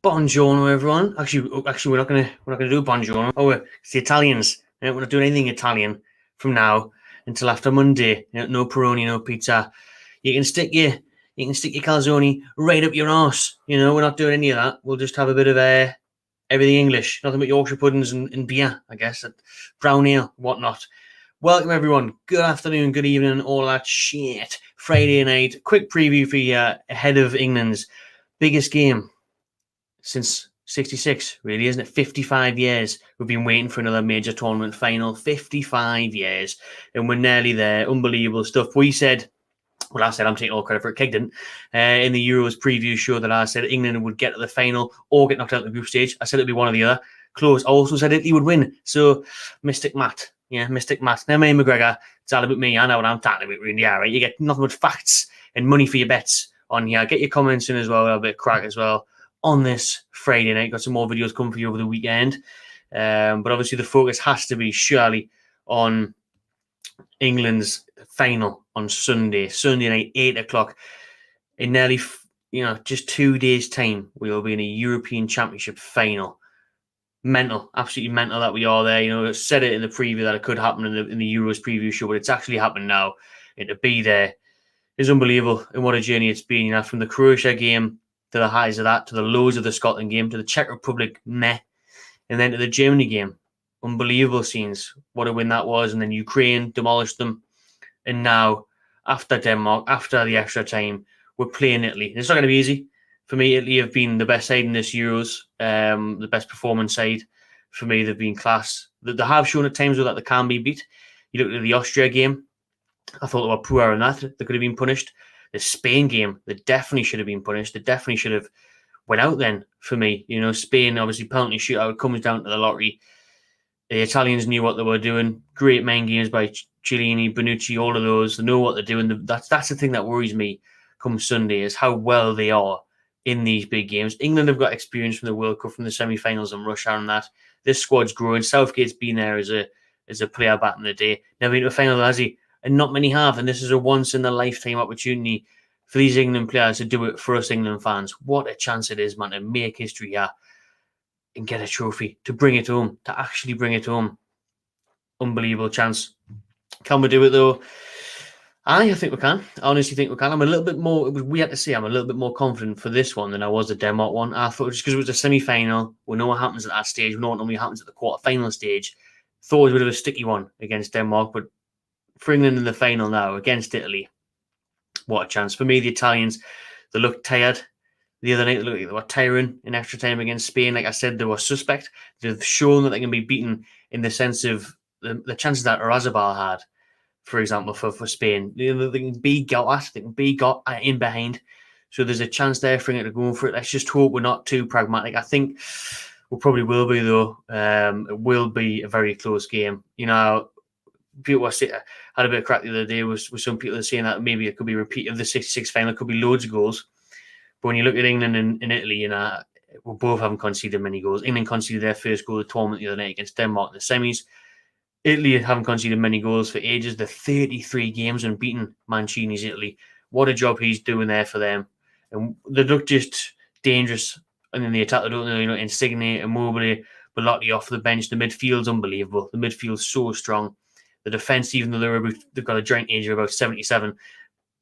Buongiorno, everyone. Actually, we're not gonna do buongiorno. Oh, it's the Italians. We're not doing anything Italian from now until after Monday. No Peroni, no pizza. You can stick your calzone right up your arse. We're not doing any of that. We'll just have a bit of everything English. Nothing but Yorkshire puddings and beer, I guess. Brown ale, whatnot. Welcome, everyone. Good afternoon, good evening, all that shit. Friday night. Quick preview for you ahead of England's biggest game since 66, really, isn't it? 55 years we've been waiting for another major tournament final. 55 years, and we're nearly there. Unbelievable stuff. I said I'm taking all credit for it. Keg didn't. In the Euros preview show that I said England would get to the final or get knocked out of the group stage. I said it'd be one or the other. Close. I also said Italy would win. So, Mystic Matt. Yeah, Mystic Matt. Now, me, McGregor, it's all about me. I know what I'm talking about, really. Yeah, right? You get nothing but facts and money for your bets on here. Get your comments in as well. A bit of crack as well on this Friday night. Got some more videos coming for you over the weekend. But obviously the focus has to be surely on England's final on Sunday night, 8 o'clock. In nearly, just 2 days' time, we will be in a European Championship final. Mental, absolutely mental that we are there. I said it in the preview that it could happen in the Euros preview show, but it's actually happened now. And to be there is unbelievable. And what a journey it's been. From the Croatia game to the highs of that, to the lows of the Scotland game, to the Czech Republic, meh. And then to the Germany game. Unbelievable scenes. What a win that was. And then Ukraine demolished them. And now, after Denmark, after the extra time, we're playing Italy. And it's not going to be easy. For me, Italy have been the best side in this Euros, the best performance side. For me, they've been class. They have shown at times that they can be beat. You look at the Austria game, I thought they were poor in that. They could have been punished. The Spain game, they definitely should have been punished. They definitely should have went out then, for me. Spain, obviously, penalty shootout comes down to the lottery. The Italians knew what they were doing. Great main games by Chiellini, Bonucci, all of those. They know what they're doing. That's the thing that worries me come Sunday, is how well they are in these big games. England have got experience from the World Cup, from the semi-finals and Russia and that. This squad's growing. Southgate's been there as a player back in the day. Never been to a final, has he? And not many have. And this is a once-in-a-lifetime opportunity for these England players to do it for us England fans. What a chance it is, man, to make history here and get a trophy, to bring it home, to actually bring it home. Unbelievable chance. Can we do it, though? I think we can. I honestly think we can. I'm a little bit more, we had to say, I'm a little bit more confident for this one than I was the Denmark one. I thought just because it was a semi-final, we know what happens at that stage. We know what normally happens at the quarter-final stage. Thought it was a bit of a sticky one against Denmark, but for England in the final now against Italy, what a chance. For me, the Italians, they looked tired the other night. They were tiring in extra time against Spain. Like I said, they were suspect. They've shown that they can be beaten in the sense of the chances that Razabal had, for example, for Spain. They can be got at. They can be got in behind. So there's a chance there for England to go for it. Let's just hope we're not too pragmatic. I think we probably will be, though. It will be a very close game. People had a bit of crack the other day with some people saying that maybe it could be a repeat of the 66 final. It could be loads of goals. But when you look at England and Italy, we both haven't conceded many goals. England conceded their first goal of the tournament the other night against Denmark in the semis. Italy haven't conceded many goals for ages. The 33 games unbeaten Mancini's Italy. What a job he's doing there for them. And they look just dangerous. And then the attack, they don't know, Insigne, Immobile, Belotti off the bench. The midfield's unbelievable. The midfield's so strong. The defence, even though they've got a joint age of about 77,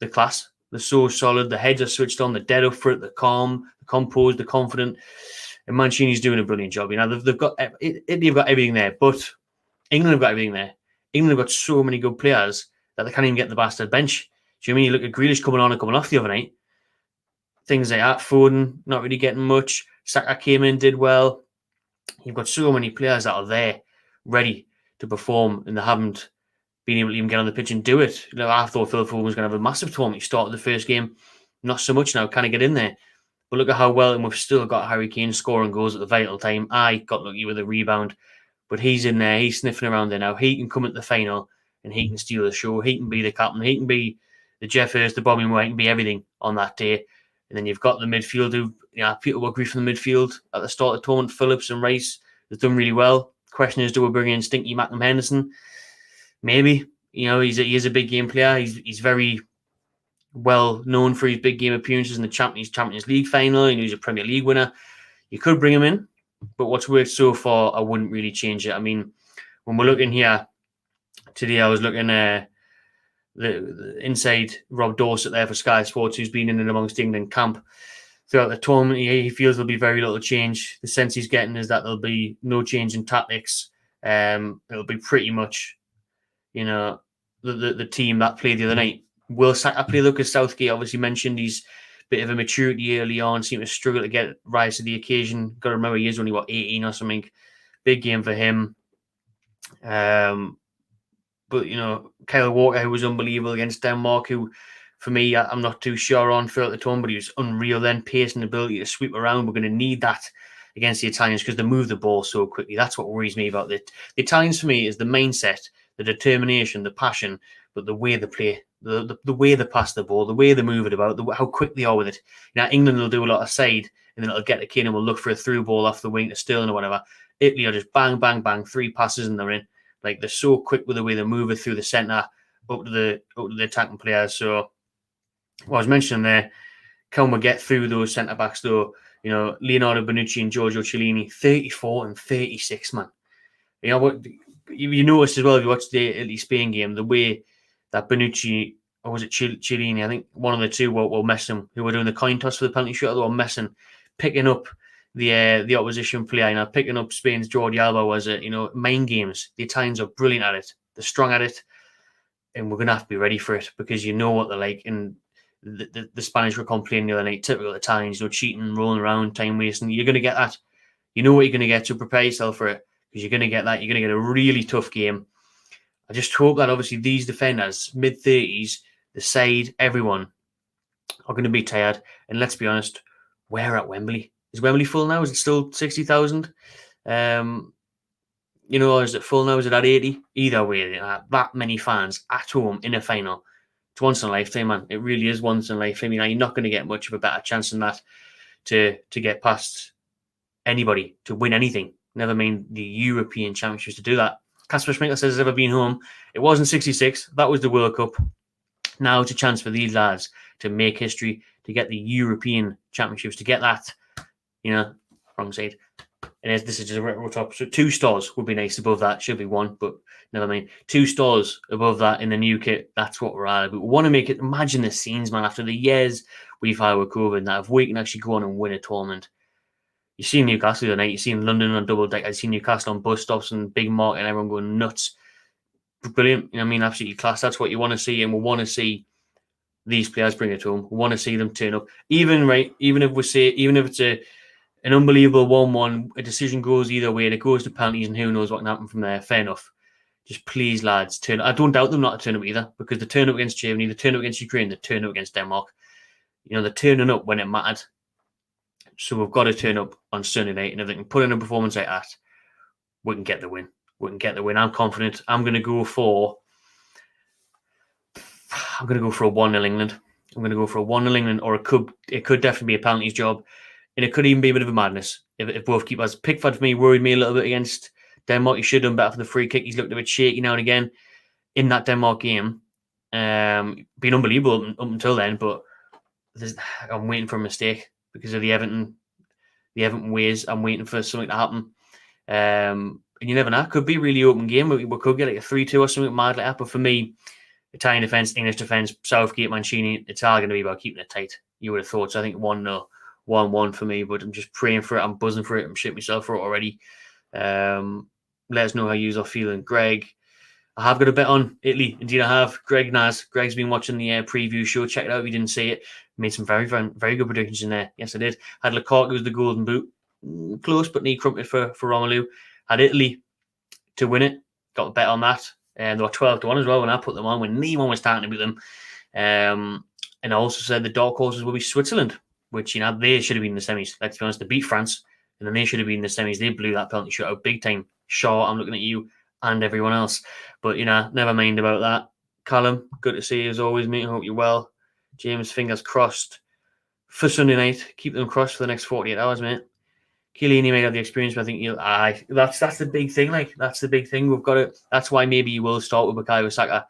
the class, they're so solid. The heads are switched on. They're dead up for it. They're calm, they're composed, they're confident. And Mancini's doing a brilliant job. They've got Italy have got everything there, but England have got everything there. England have got so many good players that they can't even get the bastard bench. Do you know what I mean? You look at Grealish coming on and coming off the other night. Things like that. Foden not really getting much. Saka came in, did well. You've got so many players that are there, ready to perform, and they haven't been able to even get on the pitch and do it. I thought Phil Foden was going to have a massive tournament. He started the first game, not so much now, kind of get in there. But look at how well, and we've still got Harry Kane scoring goals at the vital time. I got lucky with a rebound, but he's in there, he's sniffing around there now. He can come at the final and he can steal the show. He can be the captain. He can be the Jeff Hurst, the Bobby Moore. He can be everything on that day. And then you've got the midfield who, people will agree from the midfield at the start of the tournament. Phillips and Rice have done really well. Question is, do we bring in Stinky Macklem Henderson? Maybe. He is a big game player. He's very well known for his big game appearances in the Champions League final. He's a Premier League winner. You could bring him in, but what's worked so far, I wouldn't really change it. I mean, when we're looking here today, I was looking the inside Rob Dorset there for Sky Sports, who's been in and amongst England camp throughout the tournament. He feels there'll be very little change. The sense he's getting is that there'll be no change in tactics. It'll be pretty much, the team that played the other night. Will Saka play? Lucas Southgate obviously mentioned he's a bit of a maturity early on, seemed to struggle to rise to the occasion. Got to remember he is only 18 or something. Big game for him. But Kyle Walker, who was unbelievable against Denmark, who for me I'm not too sure on throughout the tournament, but he was unreal then, pace and ability to sweep around. We're going to need that against the Italians because they move the ball so quickly. That's what worries me about it. The Italians for me is the mindset, the determination, the passion, but the way they play, the way they pass the ball, the way they move it about, how quick they are with it. England will do a lot of side and then it'll get the kid and we'll look for a through ball off the wing to Sterling or whatever. Italy will just bang, bang, bang, 3 passes and they're in. Like, they're so quick with the way they move it through the centre up to the attacking players. So what I was mentioning there, can we get through those centre backs though? Leonardo Bonucci and Giorgio Chiellini, 34 and 36, man. What you noticed as well if you watched the Italy-Spain game, the way that Bonucci, or was it Chiellini? I think one of the two were messing, who were doing the coin toss for the penalty shot, they were messing, picking up the opposition player, picking up Spain's Jordi Alba was mind games. The Italians are brilliant at it. They're strong at it. And we're going to have to be ready for it because you know what they're like. And the Spanish were complaining the other night, typical Italians, cheating, rolling around, time wasting. You're going to get that. You know what you're going to get, so prepare yourself for it because you're going to get that. You're going to get a really tough game. I just hope that obviously these defenders, mid-30s, the side, everyone are going to be tired. And let's be honest, we're at Wembley. Is Wembley full now? Is it still 60,000? Or is it full now? Is it at 80? Either way, that many fans at home in a final. It's once in a lifetime, man. It really is once in a lifetime. You're not going to get much of a better chance than that to get past anybody, to win anything. Never mind the European Championships to do that. Kasper Schmeichel says he's ever been home. It wasn't 66. That was the World Cup. Now it's a chance for these lads to make history, to get the European Championships, to get that, wrong side. And this is just a retro top. So 2 stars would be nice above that. Should be 1, but never mind. 2 stars above that in the new kit. That's what we're at. But we want to make it. Imagine the scenes, man, after the years we've had with COVID, that if we can actually go on and win a tournament. You've seen Newcastle tonight. You've seen London on double deck. I've seen Newcastle on bus stops and big market and everyone going nuts. Brilliant. Absolutely class. That's what you want to see. And we want to see these players bring it home. We want to see them turn up. Even if it's an unbelievable 1-1, a decision goes either way, and it goes to penalties, and who knows what can happen from there. Fair enough. Just please, lads, turn up. I don't doubt them not to turn up either, because they turn up against Germany, they turn up against Ukraine, they turn up against Denmark. They're turning up when it mattered. So we've got to turn up on Sunday night, and if they can put in a performance like that, we can get the win. I'm confident. I'm going to go for a 1-0 England. I'm going to go for a 1-0 England, or it could definitely be a penalties job. And it could even be a bit of a madness if both keepers. Pickford, for me, worried me a little bit against Denmark. He should have done better for the free kick. He's looked a bit shaky now and again in that Denmark game. Been unbelievable up until then, but I'm waiting for a mistake because of the Everton ways. I'm waiting for something to happen. And you never know. It could be a really open game. We could get like a 3-2 or something mad like that. But for me, Italian defence, English defence, Southgate, Mancini, it's all going to be about keeping it tight. You would have thought. So I think 1-0. 1-1 for me, but I'm just praying for it. I'm buzzing for it. I'm shitting myself for it already. Let us know how you are feeling. Greg, I have got a bet on Italy. Indeed, I have. Greg Naz. Greg's been watching the preview show. Check it out if you didn't see it. Made some very, very, very good predictions in there. Yes, I did. Had Lukaku as the golden boot. Close, but knee crumpet for Romelu. Had Italy to win it. Got a bet on that. And they were 12-1 as well when I put them on, when anyone was starting to beat them. And I also said the dark horses will be Switzerland, which, they should have been in the semis. Let's be honest, they beat France, and then they should have been in the semis. They blew that penalty shootout big time. Shaw, I'm looking at you and everyone else. But, never mind about that. Callum, good to see you as always, mate. I hope you're well. James, fingers crossed for Sunday night. Keep them crossed for the next 48 hours, mate. Chiellini may have the experience, but I think that's the big thing. That's the big thing. We've got it. That's why maybe you will start with Bukayo Saka,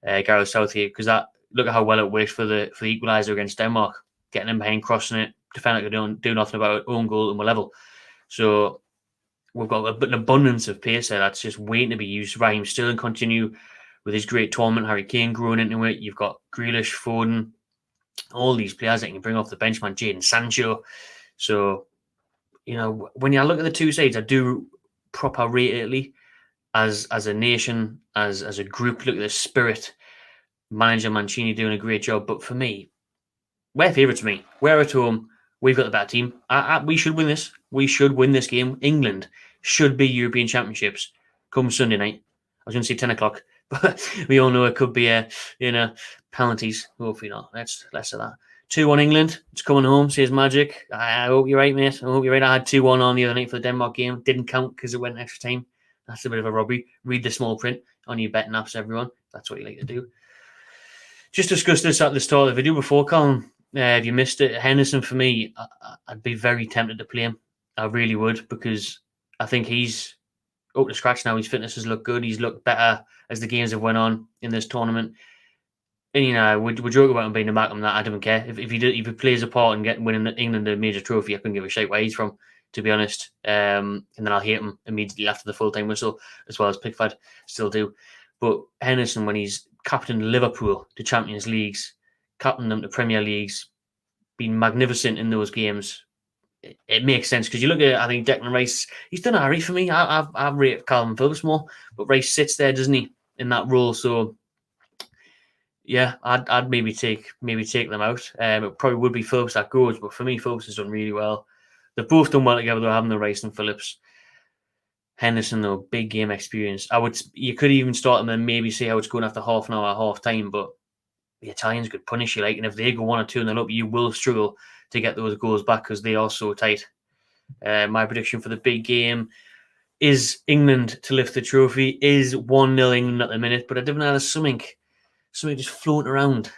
Gareth Southgate, because look at how well it worked for the equaliser against Denmark. Getting him behind, crossing it, defend like they don't do nothing about it, own goal, and we're level. So we've got an abundance of pace there that's just waiting to be used. Raheem Sterling continue with his great tournament. Harry Kane growing into it. You've got Grealish, Foden, all these players that you can bring off the bench, man. Jadon Sancho. So, when you look at the two sides, I do proper rate Italy as a nation, as a group. Look at the spirit. Manager Mancini doing a great job. But for me, we're favourites for me. We're at home. We've got the better team. We should win this. We should win this game. England should be European Championships come Sunday night. I was going to say 10 o'clock, but we all know it could be penalties. Hopefully not. Let's less of that. 2-1 England. It's coming home. Says Magic. I hope you're right, mate. I hope you're right. I had 2-1 on the other night for the Denmark game. Didn't count because it went extra time. That's a bit of a robbery. Read the small print on your betting apps, everyone. That's what you like to do. Just discussed this at the start of the video before, Colin. If you missed it, Henderson, for me, I'd be very tempted to play him. I really would, because I think he's up to scratch now. His fitness has looked good. He's looked better as the games have went on in this tournament. And, we joke about him being a Malcolm that. I don't care. If he plays a part in winning England a major trophy, I couldn't give a shit where he's from, to be honest. And then I'll hate him immediately after the full-time whistle, as well as Pickford still do. But Henderson, when he's captained Liverpool to Champions Leagues, captained them to Premier Leagues, been magnificent in those games, it makes sense. Because you look at, I think, Declan Rice, he's done all right for me. I rate Calvin Phillips more, but Rice sits there, doesn't he, in that role? So yeah, I'd maybe take them out. It probably would be Phillips that goes, but for me, Phillips has done really well. They've both done well together, though, having the Rice and Phillips. Henderson, though, big game experience. You could even start them and maybe see how it's going after half an hour, half time, but the Italians could punish you, and if they go 1 or 2-0 up, you will struggle to get those goals back because they are so tight. My prediction for the big game is England to lift the trophy. Is 1-0 England at the minute, but I don't know, there's something just floating around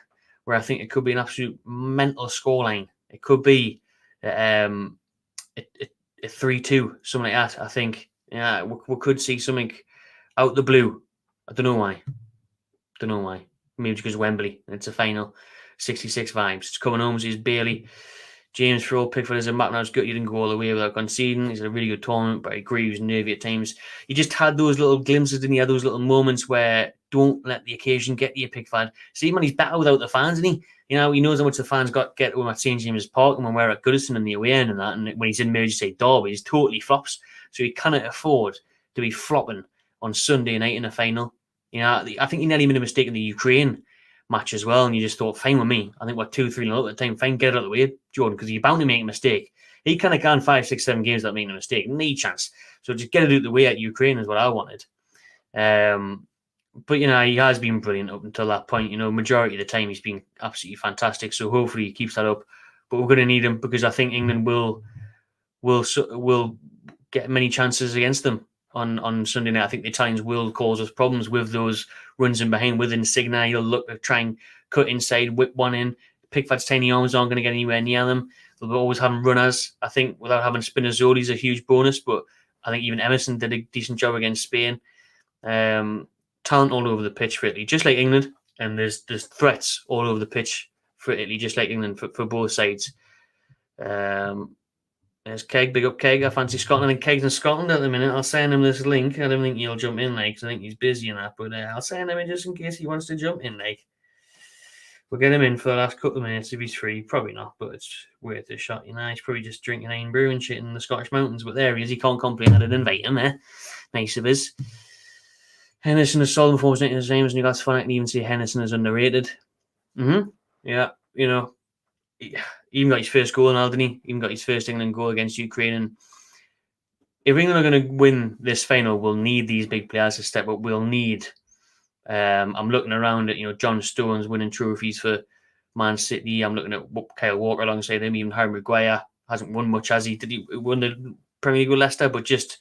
where I think it could be an absolute mental scoreline. It could be a 3-2, something like that. I think we could see something out the blue. I don't know why. Maybe because Wembley, and it's a final. 66 vibes. It's coming home. He's Bailey. James Froh, Pickford is a back now. It's good you didn't go all the way without conceding. He's a really good tournament, but I agree he was nervy at times. You just had those little glimpses, didn't you? Had those little moments where don't let the occasion get to you, Pickford. See, man, he's better without the fans, isn't he? He knows how much the fans get when at St James's Park and when we're at Goodison in the away end and that. And when he's in Merseyside Derby, he's totally flops. So he cannot afford to be flopping on Sunday night in a final. I think he nearly made a mistake in the Ukraine match as well, and you just thought, fine with me. I think we're 2-3-0 at the time. Fine, get it out of the way, Jordan, because you're bound to make a mistake. He kind of gone 5, 6, 7 games without making a mistake. No chance. So just get it out of the way at Ukraine is what I wanted. But, he has been brilliant up until that point. Majority of the time he's been absolutely fantastic. So hopefully he keeps that up. But we're going to need him because I think England will get many chances against them on Sunday night. I think the Italians will cause us problems with those runs in behind. With Insigne, he'll look to try and cut inside, whip one in. Pickford's tiny arms aren't going to get anywhere near them. They'll always have runners. I think without having Spinazzoli's a huge bonus, but I think even Emerson did a decent job against Spain. Talent all over the pitch for Italy, just like England, and there's threats all over the pitch for Italy, just like England for both sides. There's Keg, big up Keg. I fancy Scotland, and Keg's in Scotland at the minute. I'll send him this link. I don't think he'll jump in, because I think he's busy and that, but I'll send him in just in case he wants to jump in, We'll get him in for the last couple of minutes if he's free. Probably not, but it's worth a shot. He's probably just drinking iron brew and shit in the Scottish mountains, but there he is. He can't complain. I didn't invite him, Nice of his. Henderson is solid performance in his names, and that's fun. I can even say Henderson is underrated. Yeah, he even got his first goal now, didn't he? Even got his first England goal against Ukraine. And if England are going to win this final, we'll need these big players to step up. We'll need. I'm looking around at John Stones winning trophies for Man City. I'm looking at Kyle Walker alongside him. Even Harry Maguire hasn't won much, has he? Did he win the Premier League with Leicester? But just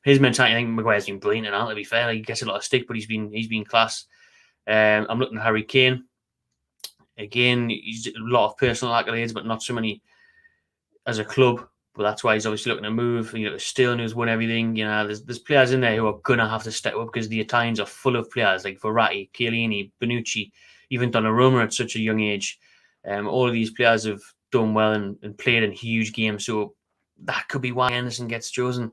his mentality. I think Maguire's been brilliant. And to be fair, he gets a lot of stick, but he's been class. I'm looking at Harry Kane. Again, he's a lot of personal accolades, but not so many as a club. But that's why he's obviously looking to move. Sterling, who's won everything. There's players in there who are going to have to step up because the Italians are full of players like Verratti, Chiellini, Bonucci, even Donnarumma at such a young age. All of these players have done well and played in huge games. So that could be why Anderson gets chosen.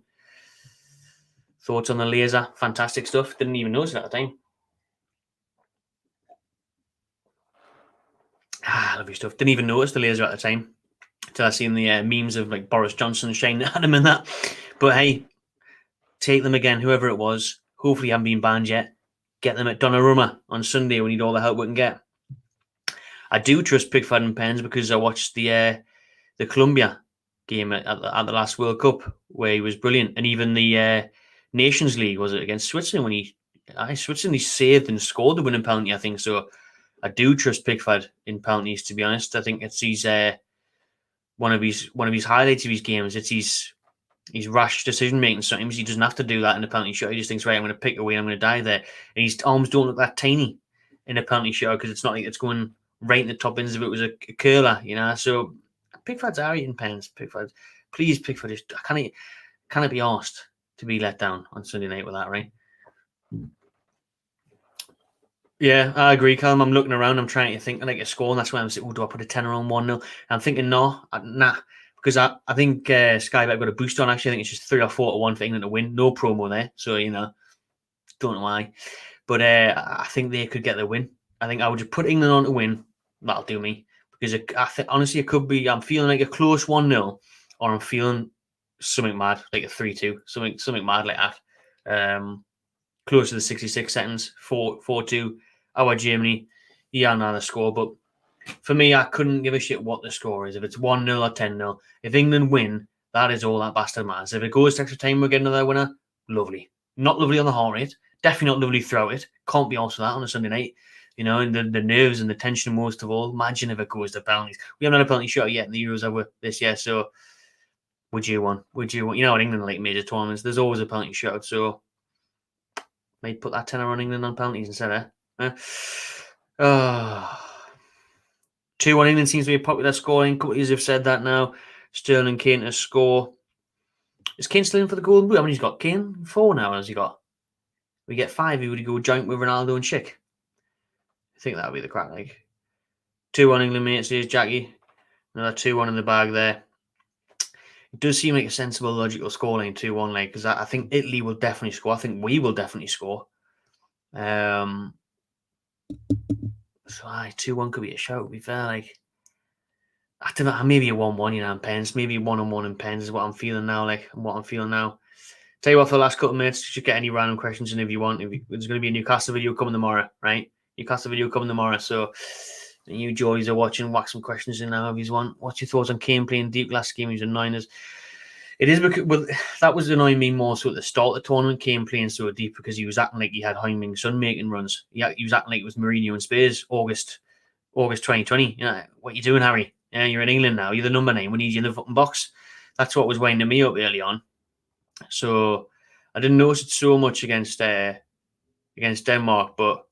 Thoughts on the laser? Fantastic stuff. Didn't even notice it at the time. Lovely stuff. Didn't even notice the laser at the time until I seen the memes of like Boris Johnson shining at him and that. But hey, take them again, whoever it was. Hopefully, you haven't been banned yet. Get them at Donnarumma on Sunday. We need all the help we can get. I do trust Pickford and Pens because I watched the Colombia game at the last World Cup where he was brilliant, and even the Nations League, was it against Switzerland, when Switzerland saved and scored the winning penalty, I think. So I do trust Pickford in penalties, to be honest. I think it's one of his highlights of his games. It's his rash decision making. Sometimes he doesn't have to do that in a penalty shot. He just thinks, right, I'm going to pick away, I'm going to die there. And his arms don't look that tiny in a penalty shot because it's not like it's going right in the top ends if it was a curler, you know. So Pickford's alright in Pens. Pickford, please, Pickford. I can't be asked to be let down on Sunday night with that, right? Yeah, I agree, Callum. I'm looking around. I'm trying to think like a score, and that's why I'm saying, do I put a tenner on 1-0? I'm thinking, no, nah, because I think Sky Bet got a boost on. Actually, I think it's just 3 or 4 to 1 for England to win. No promo there, so don't know why, but I think they could get the win. I think I would just put England on to win. That'll do me because I think honestly it could be. I'm feeling like a close 1-0, or I'm feeling something mad like a 3-2, something mad like that. Close to the 66 seconds, 4-2. Our Germany, yeah, now the score, but for me, I couldn't give a shit what the score is. If it's 1-0 or 10-0, if England win, that is all that bastard matters. If it goes to extra time, we get another winner. Lovely, not lovely on the heart rate. Definitely not lovely throughout it. Can't be also that on a Sunday night, and the nerves and the tension most of all. Imagine if it goes to penalties. We haven't had a penalty shot yet in the Euros ever this year, so would you want? You know, in England, like major tournaments, there's always a penalty shot, so maybe put that tenner on England on penalties instead, eh? 2-1 England seems to be a popular scoring. A couple of years have said that now. Sterling, Kane to score. Is Kane still in for the Golden Boot? I mean, he's got Kane 4 now. Has he got? We get 5. He would go joint with Ronaldo and Schick. I think that would be the crack. Like 2-1 England, mate. Says Jackie. Another 2-1 in the bag there. It does seem like a sensible, logical scoreline 2-1. Like because I think Italy will definitely score. I think we will definitely score. So 2-1 could be a shout. To be fair, like I don't know, maybe a 1-1, in Pens. Maybe 1-1 in Pens is what I'm feeling now. Tell you what, for the last couple of minutes, just get any random questions in if you want. There's going to be a Newcastle video coming tomorrow, right? Newcastle video coming tomorrow. So you joys are watching, whack some questions in now if you want. What's your thoughts on Kane playing deep last game? He was a Niners. It is because that was annoying me more so at the start of the tournament. Kane playing so deep because he was acting like he had Heung-min Son making runs. He was acting like it was Mourinho and Spurs August 2020. What are you doing, Harry? Yeah, you're in England now. You're the number 9. We need you in the fucking box. That's what was winding me up early on. So I didn't notice it so much against Denmark, but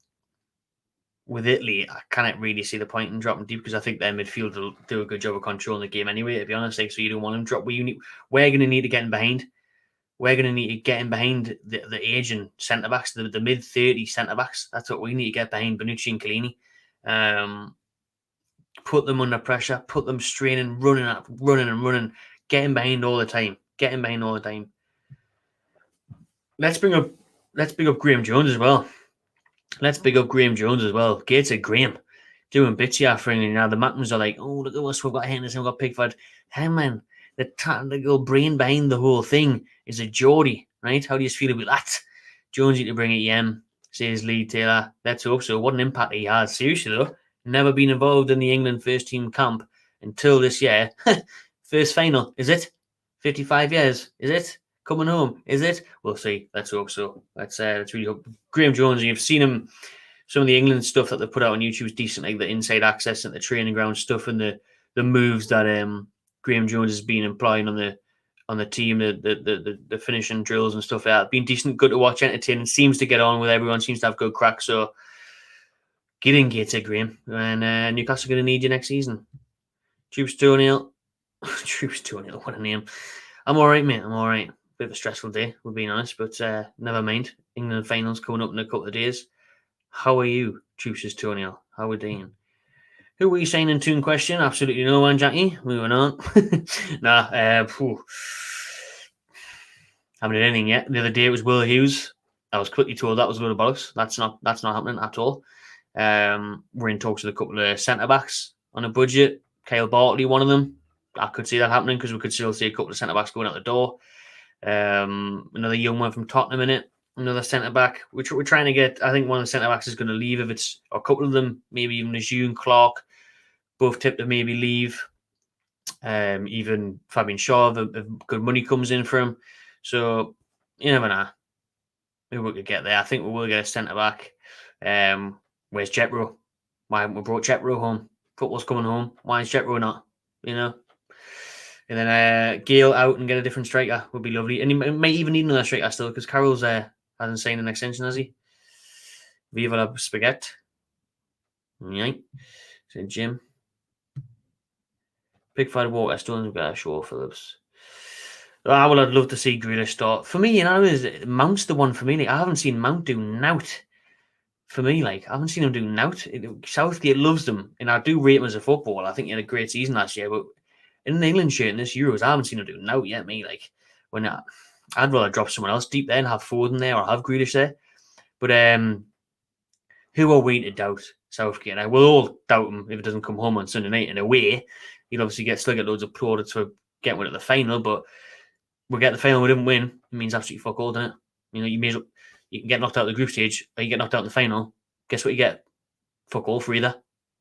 with Italy, I can't really see the point in dropping deep because I think their midfield will do a good job of controlling the game anyway, to be honest. So you don't want them to drop. We're going to need to get in behind. We're going to need to get in behind the aging centre-backs, the mid-30 centre-backs. That's what we need to get behind, Bonucci and Chiellini. Put them under pressure, put them straining, running, getting behind all the time. Let's bring up Graham Jones as well. Gates at Graham doing bits here for England. Now the Mattons are like, oh, look at us, we've got Henderson, we've got Pickford. Hey man, the tactical brain behind the whole thing is a Geordie, right? How do you feel about that? Jonesy to bring it says Lee Taylor. Let's hope so. What an impact he has. Seriously though, never been involved in the England first team camp until this year. First final, is it? 55 years, is it? Coming home, is it? We'll see. Let's hope so. Let's really hope. Graham Jones, you've seen him. Some of the England stuff that they put out on YouTube is decent, like the inside access and the training ground stuff, and the moves that Graham Jones has been employing on the team, the finishing drills and stuff like that. Been decent, good to watch, entertaining. Seems to get on with everyone. Seems to have good crack. So get in, Gator, Graham, and Newcastle are going to need you next season. Troops 2-0. Troops 2-0. What a name. I'm all right, mate. I'm all right. Bit of a stressful day, we're being honest, but never mind. England finals coming up in a couple of days. How are you, Troops 2-0? How are we doing? Who were you saying in tune question? Absolutely no one, Jackie. Moving on. Nah, haven't done anything yet. The other day it was Will Hughes. I was quickly told that was a load of bollocks. That's not happening at all. We're in talks with a couple of centre backs on a budget. Kyle Bartley, one of them. I could see that happening because we could still see a couple of centre backs going out the door. Another young one from Tottenham in it. Another centre back. We're trying to get. I think one of the centre backs is going to leave. If it's a couple of them, maybe even June Clark, both tipped to maybe leave. Even Fabian Shaw, if good money comes in for him. So you never know. Maybe we could get there. I think we will get a centre back. Where's Jetro? Why haven't we brought Jetro home? Football's coming home. Why is Jetro not? You know. And then Gale out and get a different striker would be lovely. And he might even need another striker still because Carroll's hasn't signed an extension, has he? Viva la Spaghetti. Right. So Jim. Pickford, Walker, Stones, Shaw, Phillips. I'd love to see Grealish start. For me, Mount's the one for me. Like, I haven't seen Mount do nout. For me, I haven't seen him do nout. Southgate loves them, and I do rate him as a footballer. I think he had a great season last year, but in the England shirt in this Euros, I haven't seen him do nout yet. When I'd rather drop someone else deep there and have Foden there or have Grealish there. But who are we to doubt Southgate? I will all doubt him if it doesn't come home on Sunday night and away. He'll obviously still get loads of plaudits for getting one at the final, but we'll get the final, we didn't win. It means absolutely fuck all, doesn't it? You can get knocked out of the group stage or you get knocked out in the final. Guess what you get? Fuck all for either.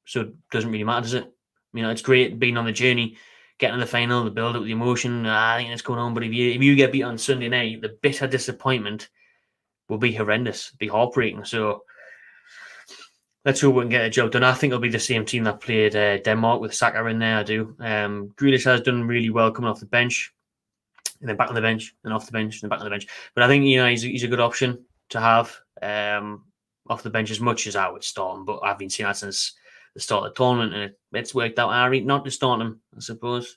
So it doesn't really matter, does it? It's great being on the journey, getting to the final, the build up, the emotion. I think it's going on. But if you get beat on Sunday night, the bitter disappointment will be horrendous, be heartbreaking. So let's hope we can get a job done. I think it'll be the same team that played Denmark with Saka in there. I do. Grealish has done really well coming off the bench. And then back on the bench, and off the bench, and back on the bench. But I think he's a good option to have off the bench as much as I would start him. But I've been seeing that since the start of the tournament, and it's worked out alright not to start him, I suppose.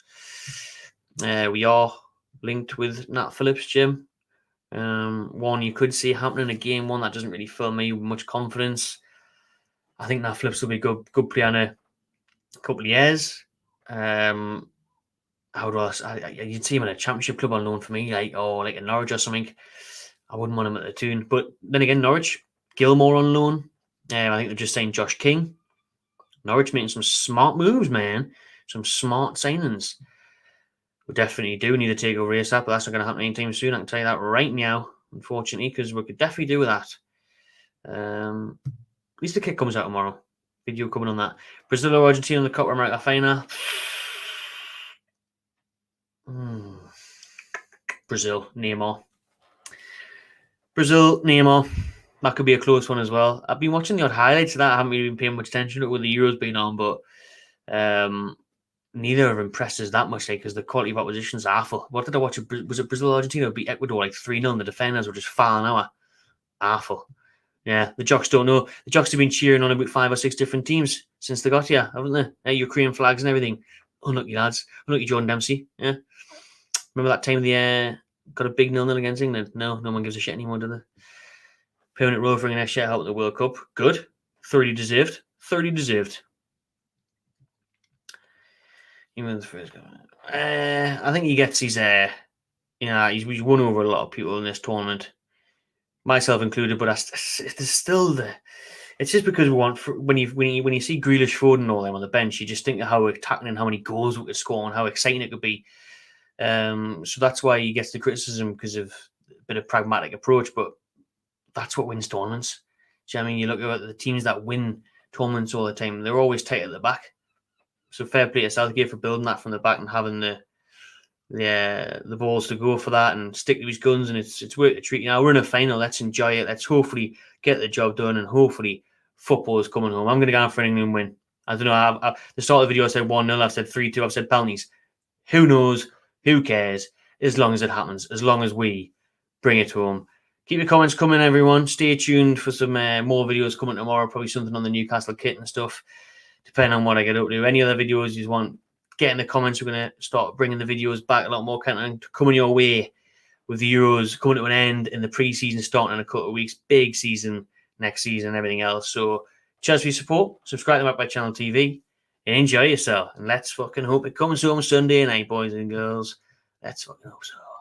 We are linked with Nat Phillips, Jim. One you could see happening in a game, one that doesn't really fill me with much confidence. I think Nat Phillips will be a good player in a couple of years. You'd see him in a championship club on loan for me, like a Norwich or something. I wouldn't want him at the Toon. But then again, Norwich, Gilmore on loan. I think they're just saying Josh King. Norwich making some smart moves, man. Some smart signings. We definitely do need to take over ASAP, but that's not going to happen anytime soon. I can tell you that right now, unfortunately, because we could definitely do with that. At least the kick comes out tomorrow. Video coming on that. Brazil or Argentina in the Copa America final. Brazil, Neymar. That could be a close one as well. I've been watching the odd highlights of that. I haven't really been paying much attention to it with the Euros being on, but neither have impressed us that much because the quality of opposition is awful. What did I watch? Was it Brazil or Argentina beat Ecuador 3-0? The defenders were just falling out. Awful. Yeah, the Jocks don't know. The Jocks have been cheering on about 5 or 6 different teams since they got here, haven't they? Ukrainian flags and everything. Unlucky lads. Unlucky Jordan Dempsey. Yeah. Remember that time they got a big 0-0 against England? No one gives a shit anymore, do they? Permanent role for next year out at the World Cup. Good. 30 deserved. Even the first I think he gets his he's won over a lot of people in this tournament. Myself included, but there's still it's just because we want when you see Grealish, Foden and all them on the bench, you just think of how attacking and how many goals we could score and how exciting it could be. So that's why he gets the criticism because of a bit of pragmatic approach, but that's what wins tournaments. Do you know what I mean? You look at the teams that win tournaments all the time, they're always tight at the back. So fair play to Southgate for building that from the back and having the balls to go for that and stick to his guns, and it's worth the treat. We're in a final. Let's enjoy it. Let's hopefully get the job done, and hopefully football is coming home. I'm going to go for an England win. I don't know. The start of the video I said 1-0. I've said 3-2. I've said penalties. Who knows? Who cares? As long as it happens. As long as we bring it home. Keep your comments coming, everyone. Stay tuned for some more videos coming tomorrow. Probably something on the Newcastle kit and stuff, depending on what I get up to. Any other videos you want, get in the comments. We're going to start bringing the videos back, a lot more content coming your way with the Euros coming to an end and the pre-season starting in a couple of weeks. Big season next season and everything else. So cheers for your support. Subscribe to my channel TV. and enjoy yourself. And let's fucking hope it comes home Sunday night, boys and girls. Let's fucking hope so.